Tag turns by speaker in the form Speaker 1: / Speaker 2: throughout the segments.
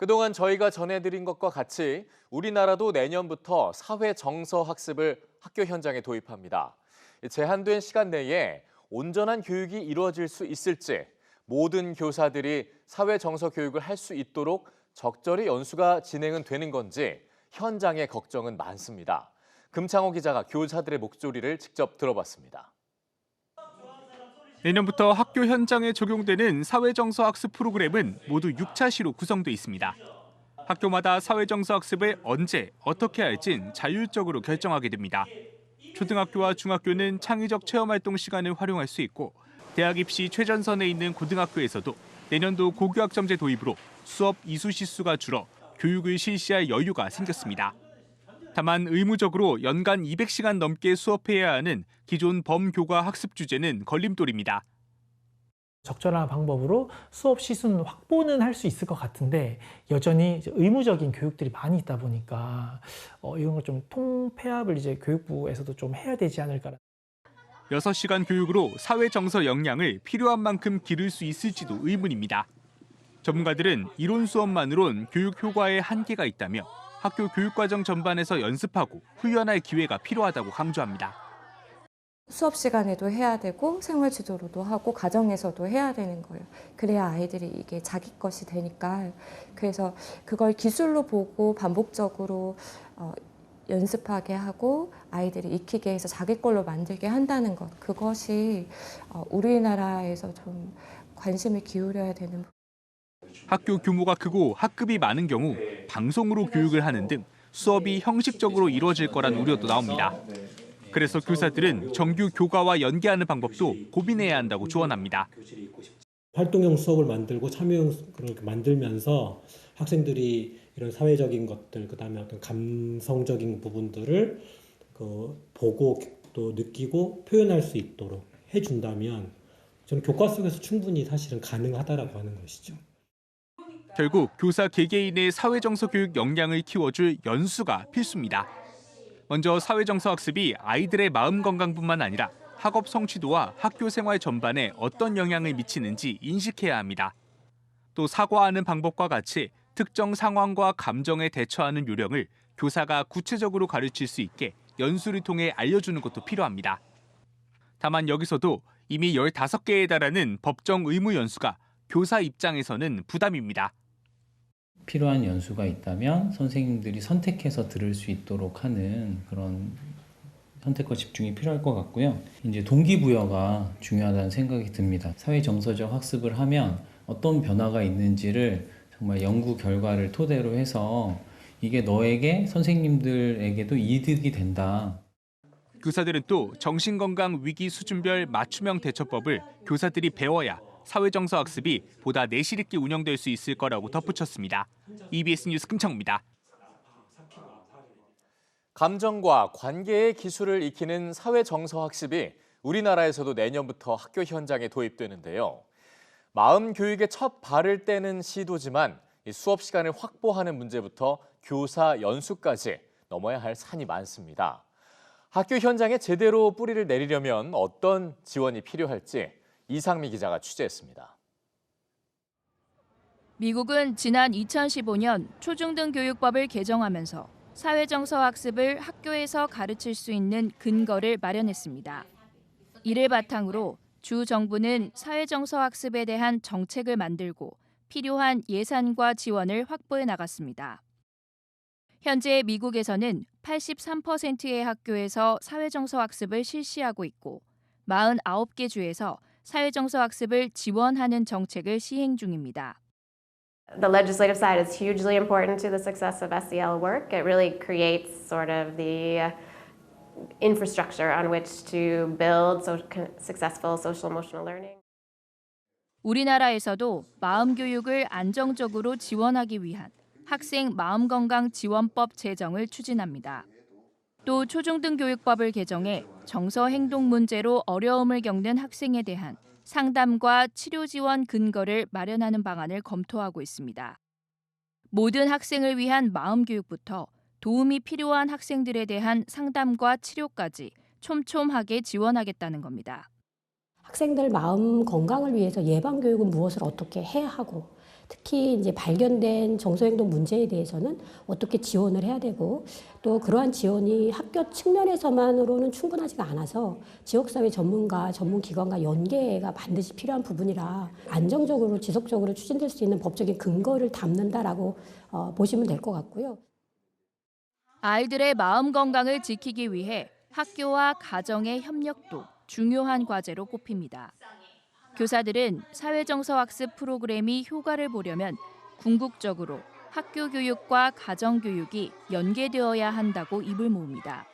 Speaker 1: 그동안 저희가 전해드린 것과 같이 우리나라도 내년부터 사회 정서 학습을 학교 현장에 도입합니다. 제한된 시간 내에 온전한 교육이 이루어질 수 있을지, 모든 교사들이 사회 정서 교육을 할 수 있도록 적절히 연수가 진행은 되는 건지 현장의 걱정은 많습니다. 금창호 기자가 교사들의 목소리를 직접 들어봤습니다.
Speaker 2: 내년부터 학교 현장에 적용되는 사회정서 학습 프로그램은 모두 6차시로 구성돼 있습니다. 학교마다 사회정서 학습을 언제, 어떻게 할진 자율적으로 결정하게 됩니다. 초등학교와 중학교는 창의적 체험활동 시간을 활용할 수 있고, 대학 입시 최전선에 있는 고등학교에서도 내년도 고교학점제 도입으로 수업 이수시수가 줄어 교육을 실시할 여유가 생겼습니다. 다만 의무적으로 연간 200시간 넘게 수업해야 하는 기존 범교과 학습 주제는 걸림돌입니다.
Speaker 3: 적절한 방법으로 수업 시순 확보는 할 수 있을 것 같은데 여전히 이제 의무적인 교육들이 많이 있다 보니까 이런 걸 좀 통폐합을 이제 교육부에서도 좀 해야 되지 않을까.
Speaker 2: 6시간 교육으로 사회 정서 역량을 필요한 만큼 기를 수 있을지도 의문입니다. 전문가들은 이론 수업만으론 교육 효과에 한계가 있다며 학교 교육과정 전반에서 연습하고 훈련할 기회가 필요하다고 강조합니다.
Speaker 4: 수업 시간에도 해야 되고 생활 지도로도 하고 가정에서도 해야 되는 거예요. 그래야 아이들이 이게 자기 것이 되니까. 그래서 그걸 기술로 보고 반복적으로 연습하게 하고 아이들이 익히게 해서 자기 걸로 만들게 한다는 것. 그것이 우리나라에서 좀 관심을 기울여야 되는.
Speaker 2: 학교 규모가 크고 학급이 많은 경우 방송으로 교육을 하는 등 수업이 형식적으로 이루어질 거란 우려도 나옵니다. 그래서 교사들은 정규 교과와 연계하는 방법도 고민해야 한다고 조언합니다.
Speaker 5: 활동형 수업을 만들고 참여형 그런 만들면서 학생들이 이런 사회적인 것들, 그다음에 어떤 감성적인 부분들을 보고 또 느끼고 표현할 수 있도록 해준다면 저는 교과 속에서 충분히 사실은 가능하다라고 하는 것이죠.
Speaker 2: 결국 교사 개개인의 사회정서 교육 역량을 키워줄 연수가 필수입니다. 먼저 사회정서 학습이 아이들의 마음 건강뿐만 아니라 학업 성취도와 학교 생활 전반에 어떤 영향을 미치는지 인식해야 합니다. 또 사과하는 방법과 같이 특정 상황과 감정에 대처하는 요령을 교사가 구체적으로 가르칠 수 있게 연수를 통해 알려주는 것도 필요합니다. 다만 여기서도 이미 15개에 달하는 법정 의무 연수가 교사 입장에서는 부담입니다.
Speaker 6: 필요한 연수가 있다면 선생님들이 선택해서 들을 수 있도록 하는 그런 선택과 집중이 필요할 것 같고요. 이제 동기부여가 중요하다는 생각이 듭니다. 사회정서적 학습을 하면 어떤 변화가 있는지를 정말 연구 결과를 토대로 해서 이게 너에게 선생님들에게도 이득이 된다.
Speaker 2: 교사들은 또 정신건강 위기 수준별 맞춤형 대처법을 교사들이 배워야 사회정서 학습이 보다 내실 있게 운영될 수 있을 거라고 덧붙였습니다. EBS 뉴스 금창호입니다.
Speaker 1: 감정과 관계의 기술을 익히는 사회정서 학습이 우리나라에서도 내년부터 학교 현장에 도입되는데요. 마음 교육의 첫 발을 떼는 시도지만 수업 시간을 확보하는 문제부터 교사 연수까지 넘어야 할 산이 많습니다. 학교 현장에 제대로 뿌리를 내리려면 어떤 지원이 필요할지 이상미 기자가 취재했습니다.
Speaker 7: 미국은 지난 2015년 초중등 교육법을 개정하면서 사회정서 학습을 학교에서 가르칠 수 있는 근거를 마련했습니다. 이를 바탕으로 주 정부는 사회정서 학습에 대한 정책을 만들고 필요한 예산과 지원을 확보해 나갔습니다. 현재 미국에서는 83%의 학교에서 사회정서 학습을 실시하고 있고 49개 주에서 사회정서 학습을 지원하는 정책을 시행 중입니다.
Speaker 8: The legislative side is hugely important to the success of SEL work. It really creates sort of the infrastructure on which to build successful social emotional learning.
Speaker 7: 우리나라에서도 마음 교육을 안정적으로 지원하기 위한 학생 마음건강 지원법 제정을 추진합니다. 또 초중등 교육법을 개정해 정서 행동 문제로 어려움을 겪는 학생에 대한 상담과 치료 지원 근거를 마련하는 방안을 검토하고 있습니다. 모든 학생을 위한 마음 교육부터 도움이 필요한 학생들에 대한 상담과 치료까지 촘촘하게 지원하겠다는 겁니다.
Speaker 9: 학생들 마음 건강을 위해서 예방 교육은 무엇을 어떻게 해야 하고 특히 이제 발견된 정서행동 문제에 대해서는 어떻게 지원을 해야 되고 또 그러한 지원이 학교 측면에서만으로는 충분하지가 않아서 지역사회 전문가, 전문기관과 연계가 반드시 필요한 부분이라 안정적으로 지속적으로 추진될 수 있는 법적인 근거를 담는다라고 보시면 될 것 같고요.
Speaker 7: 아이들의 마음 건강을 지키기 위해 학교와 가정의 협력도 중요한 과제로 꼽힙니다. 교사들은 사회정서학습 프로그램이 효과를 보려면 궁극적으로 학교 교육과 가정 교육이 연계되어야 한다고 입을 모읍니다.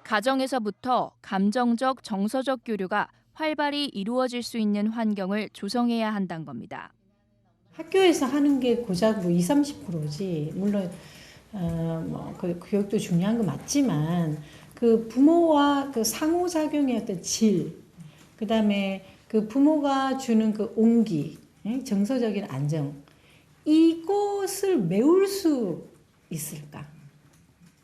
Speaker 7: 가정에서부터 감정적, 정서적 교류가 활발히 이루어질 수 있는 환경을 조성해야 한다는 겁니다.
Speaker 10: 학교에서 하는 게 고작 뭐 20-30%지. 물론 그 교육도 중요한 거 맞지만 그 부모와 그 상호작용의 어떤 질, 그다음에 그 부모가 주는 그 온기, 정서적인 안정, 이것을 메울 수 있을까?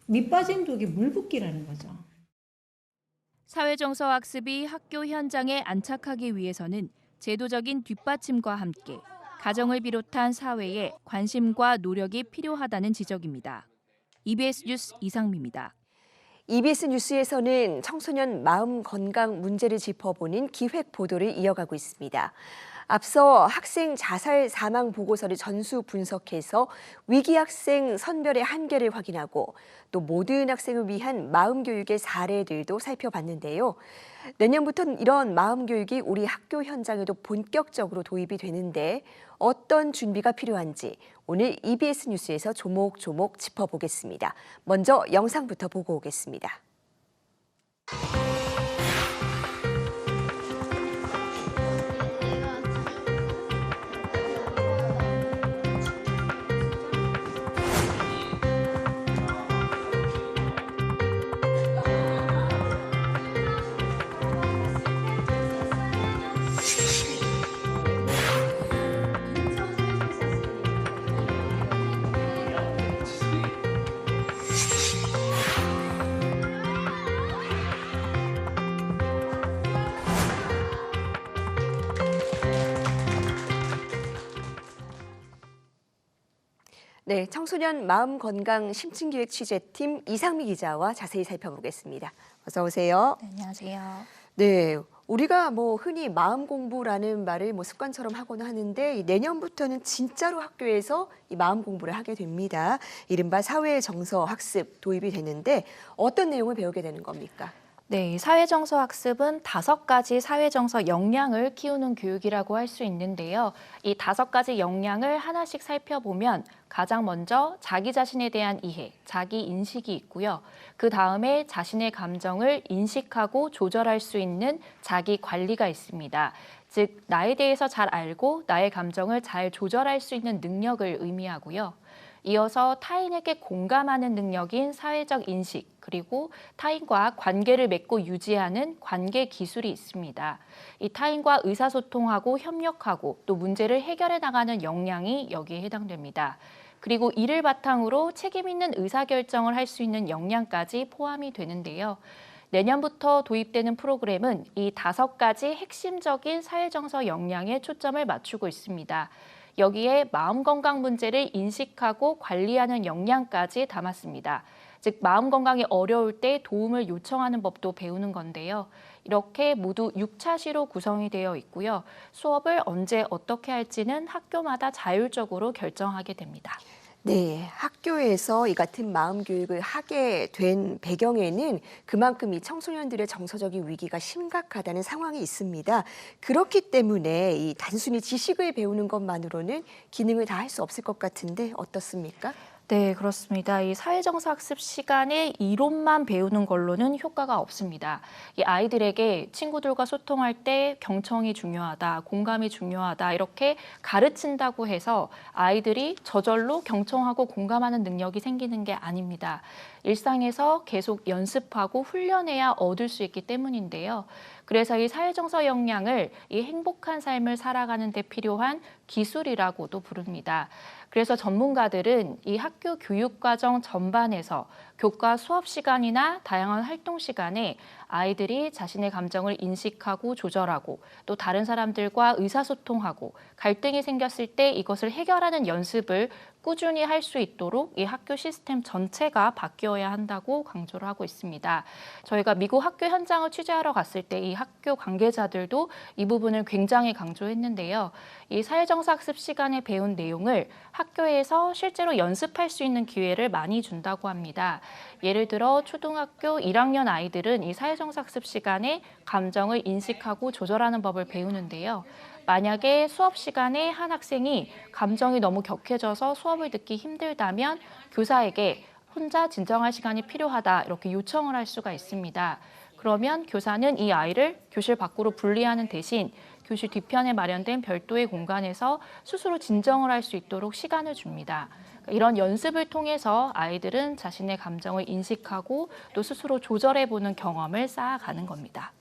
Speaker 10: 밑빠진 독이 물붓기라는 거죠.
Speaker 7: 사회정서학습이 학교 현장에 안착하기 위해서는 제도적인 뒷받침과 함께 가정을 비롯한 사회에 관심과 노력이 필요하다는 지적입니다. EBS 뉴스 이상미입니다.
Speaker 11: EBS 뉴스에서는 청소년 마음 건강 문제를 짚어보는 기획 보도를 이어가고 있습니다. 앞서 학생 자살 사망 보고서를 전수 분석해서 위기 학생 선별의 한계를 확인하고 또 모든 학생을 위한 마음 교육의 사례들도 살펴봤는데요. 내년부터는 이런 마음 교육이 우리 학교 현장에도 본격적으로 도입이 되는데 어떤 준비가 필요한지 오늘 EBS 뉴스에서 조목조목 짚어보겠습니다. 먼저 영상부터 보고 오겠습니다. 네, 청소년 마음건강 심층기획 취재팀 이상미 기자와 자세히 살펴보겠습니다. 어서 오세요.
Speaker 12: 네, 안녕하세요.
Speaker 11: 네, 우리가 흔히 마음 공부라는 말을 습관처럼 하곤 하는데 내년부터는 진짜로 학교에서 이 마음 공부를 하게 됩니다. 이른바 사회정서 학습 도입이 되는데 어떤 내용을 배우게 되는 겁니까?
Speaker 12: 네, 이 사회정서 학습은 5가지 사회정서 역량을 키우는 교육이라고 할 수 있는데요. 이 5가지 역량을 하나씩 살펴보면 가장 먼저 자기 자신에 대한 이해, 자기 인식이 있고요. 그 다음에 자신의 감정을 인식하고 조절할 수 있는 자기 관리가 있습니다. 즉, 나에 대해서 잘 알고 나의 감정을 잘 조절할 수 있는 능력을 의미하고요. 이어서 타인에게 공감하는 능력인 사회적 인식, 그리고 타인과 관계를 맺고 유지하는 관계 기술이 있습니다. 이 타인과 의사소통하고 협력하고 또 문제를 해결해 나가는 역량이 여기에 해당됩니다. 그리고 이를 바탕으로 책임 있는 의사결정을 할 수 있는 역량까지 포함이 되는데요. 내년부터 도입되는 프로그램은 이 5가지 핵심적인 사회정서 역량에 초점을 맞추고 있습니다. 여기에 마음 건강 문제를 인식하고 관리하는 역량까지 담았습니다. 즉, 마음 건강이 어려울 때 도움을 요청하는 법도 배우는 건데요. 이렇게 모두 6차시로 구성이 되어 있고요. 수업을 언제 어떻게 할지는 학교마다 자율적으로 결정하게 됩니다.
Speaker 11: 네, 학교에서 이 같은 마음 교육을 하게 된 배경에는 그만큼 이 청소년들의 정서적인 위기가 심각하다는 상황이 있습니다. 그렇기 때문에 이 단순히 지식을 배우는 것만으로는 기능을 다 할 수 없을 것 같은데 어떻습니까?
Speaker 12: 네, 그렇습니다. 이 사회정서 학습 시간에 이론만 배우는 걸로는 효과가 없습니다. 이 아이들에게 친구들과 소통할 때 경청이 중요하다, 공감이 중요하다 이렇게 가르친다고 해서 아이들이 저절로 경청하고 공감하는 능력이 생기는 게 아닙니다. 일상에서 계속 연습하고 훈련해야 얻을 수 있기 때문인데요. 그래서 이 사회정서 역량을 이 행복한 삶을 살아가는 데 필요한 기술이라고도 부릅니다. 그래서 전문가들은 이 학교 교육과정 전반에서 교과 수업 시간이나 다양한 활동 시간에 아이들이 자신의 감정을 인식하고 조절하고 또 다른 사람들과 의사소통하고 갈등이 생겼을 때 이것을 해결하는 연습을 꾸준히 할 수 있도록 이 학교 시스템 전체가 바뀌어야 한다고 강조를 하고 있습니다. 저희가 미국 학교 현장을 취재하러 갔을 때 이 학교 관계자들도 이 부분을 굉장히 강조했는데요. 이 사회정서 학습 시간에 배운 내용을 학교에서 실제로 연습할 수 있는 기회를 많이 준다고 합니다. 예를 들어 초등학교 1학년 아이들은 이 사회정서 학습 시간에 감정을 인식하고 조절하는 법을 배우는데요. 만약에 수업 시간에 한 학생이 감정이 너무 격해져서 수업을 듣기 힘들다면 교사에게 혼자 진정할 시간이 필요하다 이렇게 요청을 할 수가 있습니다. 그러면 교사는 이 아이를 교실 밖으로 분리하는 대신 교실 뒤편에 마련된 별도의 공간에서 스스로 진정을 할 수 있도록 시간을 줍니다. 이런 연습을 통해서 아이들은 자신의 감정을 인식하고 또 스스로 조절해보는 경험을 쌓아가는 겁니다.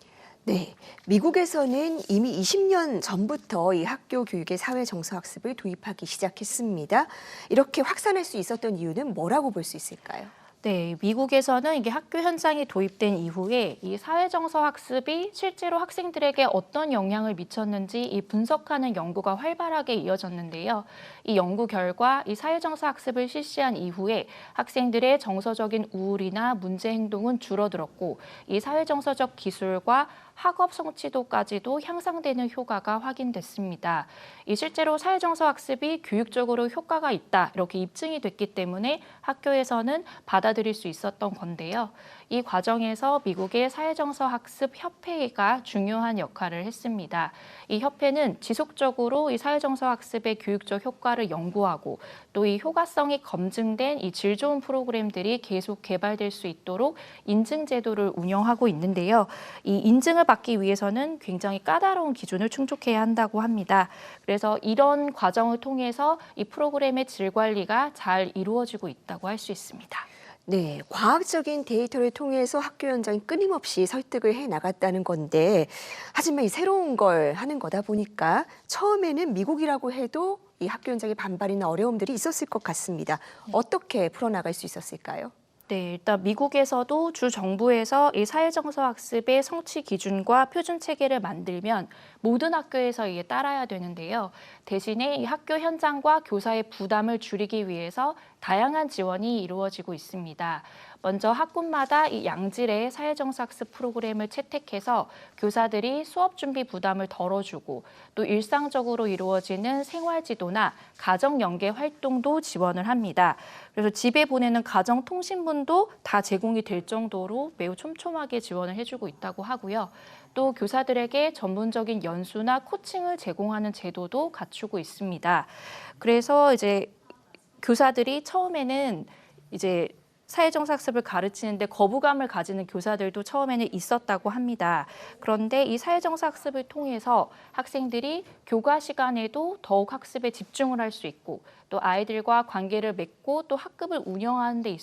Speaker 11: 네, 미국에서는 이미 20년 전부터 이 학교 교육의 사회정서학습을 도입하기 시작했습니다. 이렇게 확산할 수 있었던 이유는 뭐라고 볼 수 있을까요?
Speaker 12: 네, 미국에서는 이게 학교 현장에 도입된 이후에 이 사회정서 학습이 실제로 학생들에게 어떤 영향을 미쳤는지 이 분석하는 연구가 활발하게 이어졌는데요. 이 연구 결과 이 사회정서 학습을 실시한 이후에 학생들의 정서적인 우울이나 문제 행동은 줄어들었고 이 사회정서적 기술과 학업 성취도까지도 향상되는 효과가 확인됐습니다. 이 실제로 사회정서 학습이 교육적으로 효과가 있다 이렇게 입증이 됐기 때문에 학교에서는 받아들일 수 있었던 건데요. 이 과정에서 미국의 사회정서 학습 협회가 중요한 역할을 했습니다. 이 협회는 지속적으로 이 사회정서 학습의 교육적 효과를 연구하고 또 이 효과성이 검증된 이 질 좋은 프로그램들이 계속 개발될 수 있도록 인증 제도를 운영하고 있는데요. 이 인증을 받기 위해서는 굉장히 까다로운 기준을 충족해야 한다고 합니다. 그래서 이런 과정을 통해서 이 프로그램의 질 관리가 잘 이루어지고 있다고 할 수 있습니다.
Speaker 11: 네, 과학적인 데이터를 통해서 학교 현장이 끊임없이 설득을 해 나갔다는 건데 하지만 이 새로운 걸 하는 거다 보니까 처음에는 미국이라고 해도 이 학교 현장의 반발이나 어려움들이 있었을 것 같습니다. 어떻게 풀어나갈 수 있었을까요?
Speaker 12: 네, 일단 미국에서도 주 정부에서 이 사회정서 학습의 성취 기준과 표준 체계를 만들면 모든 학교에서 이에 따라야 되는데요. 대신에 이 학교 현장과 교사의 부담을 줄이기 위해서 다양한 지원이 이루어지고 있습니다. 먼저 학군마다 이 양질의 사회정서 학습 프로그램을 채택해서 교사들이 수업 준비 부담을 덜어주고 또 일상적으로 이루어지는 생활지도나 가정 연계 활동도 지원을 합니다. 그래서 집에 보내는 가정통신문도 다 제공이 될 정도로 매우 촘촘하게 지원을 해주고 있다고 하고요. 또 교사들에게 전문적인 연수나 코칭을 제공하는 제도도 갖추고 있습니다. 그래서 이제 교사들이 처음에는 이제 사회정서 학습을 가르치는데 거부감을 가지는 교사들도 처음에는 있었다고 합니다. 그런데 이 사회정서 학습을 통해서 학생들이 교과 시간에도 더욱 학습에 집중을 할 수 있고 또 아이들과 관계를 맺고 또 학급을 운영하는 데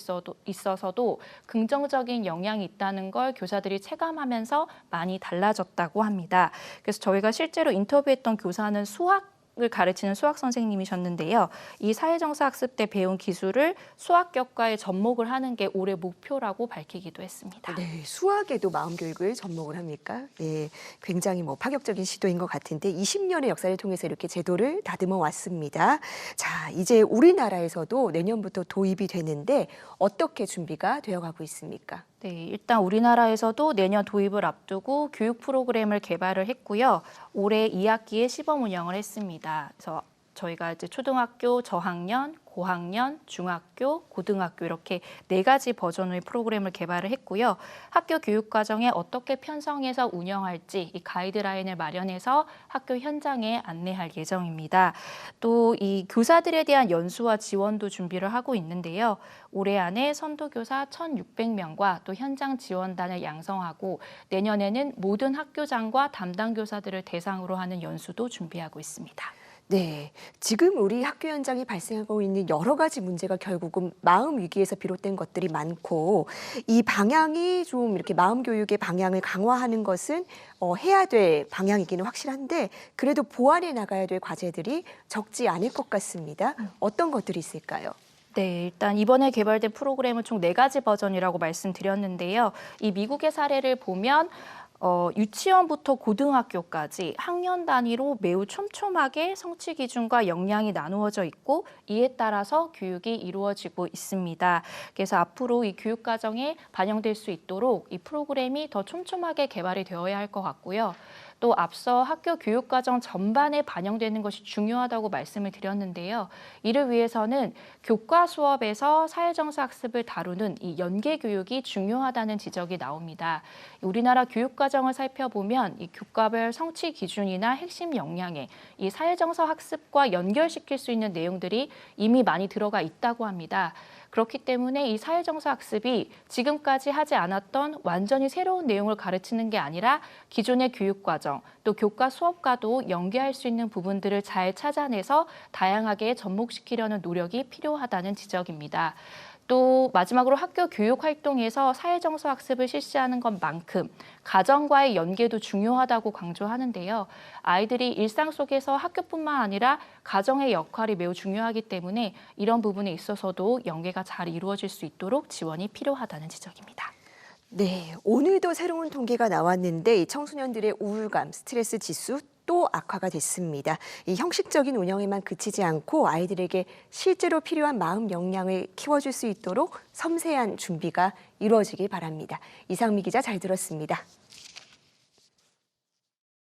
Speaker 12: 있어서도 긍정적인 영향이 있다는 걸 교사들이 체감하면서 많이 달라졌다고 합니다. 그래서 저희가 실제로 인터뷰했던 교사는 수학을 가르치는 수학 선생님이셨는데요. 이 사회정서 학습 때 배운 기술을 수학 교과에 접목을 하는 게 올해 목표라고 밝히기도 했습니다.
Speaker 11: 네, 수학에도 마음 교육을 접목을 합니까? 네, 굉장히 파격적인 시도인 것 같은데 20년의 역사를 통해서 이렇게 제도를 다듬어 왔습니다. 자, 이제 우리나라에서도 내년부터 도입이 되는데 어떻게 준비가 되어가고 있습니까?
Speaker 12: 네, 일단 우리나라에서도 내년 도입을 앞두고 교육 프로그램을 개발을 했고요. 올해 2학기에 시범 운영을 했습니다. 그래서 저희가 이제 초등학교 저학년, 고학년, 중학교, 고등학교 이렇게 4가지 버전의 프로그램을 개발을 했고요. 학교 교육 과정에 어떻게 편성해서 운영할지 이 가이드라인을 마련해서 학교 현장에 안내할 예정입니다. 또 이 교사들에 대한 연수와 지원도 준비를 하고 있는데요. 올해 안에 선도교사 1,600명과 또 현장 지원단을 양성하고 내년에는 모든 학교장과 담당 교사들을 대상으로 하는 연수도 준비하고 있습니다.
Speaker 11: 네, 지금 우리 학교 현장에 발생하고 있는 여러 가지 문제가 결국은 마음 위기에서 비롯된 것들이 많고 이 방향이 좀 이렇게 마음 교육의 방향을 강화하는 것은 해야 될 방향이기는 확실한데 그래도 보완해 나가야 될 과제들이 적지 않을 것 같습니다. 어떤 것들이 있을까요?
Speaker 12: 네, 일단 이번에 개발된 프로그램은 총 4가지 버전이라고 말씀드렸는데요. 이 미국의 사례를 보면 유치원부터 고등학교까지 학년 단위로 매우 촘촘하게 성취 기준과 역량이 나누어져 있고 이에 따라서 교육이 이루어지고 있습니다. 그래서 앞으로 이 교육 과정에 반영될 수 있도록 이 프로그램이 더 촘촘하게 개발이 되어야 할 것 같고요. 또 앞서 학교 교육 과정 전반에 반영되는 것이 중요하다고 말씀을 드렸는데요. 이를 위해서는 교과 수업에서 사회정서 학습을 다루는 이 연계 교육이 중요하다는 지적이 나옵니다. 우리나라 교육 과정을 살펴보면 이 교과별 성취 기준이나 핵심 역량에 이 사회정서 학습과 연결시킬 수 있는 내용들이 이미 많이 들어가 있다고 합니다. 그렇기 때문에 이 사회정서 학습이 지금까지 하지 않았던 완전히 새로운 내용을 가르치는 게 아니라 기존의 교육과정, 또 교과 수업과도 연계할 수 있는 부분들을 잘 찾아내서 다양하게 접목시키려는 노력이 필요하다는 지적입니다. 또 마지막으로 학교 교육 활동에서 사회정서 학습을 실시하는 것만큼 가정과의 연계도 중요하다고 강조하는데요. 아이들이 일상 속에서 학교뿐만 아니라 가정의 역할이 매우 중요하기 때문에 이런 부분에 있어서도 연계가 잘 이루어질 수 있도록 지원이 필요하다는 지적입니다.
Speaker 11: 네, 오늘도 새로운 통계가 나왔는데 이 청소년들의 우울감, 스트레스 지수 또 악화가 됐습니다. 이 형식적인 운영에만 그치지 않고 아이들에게 실제로 필요한 마음 역량을 키워줄 수 있도록 섬세한 준비가 이루어지길 바랍니다. 이상미 기자 잘 들었습니다.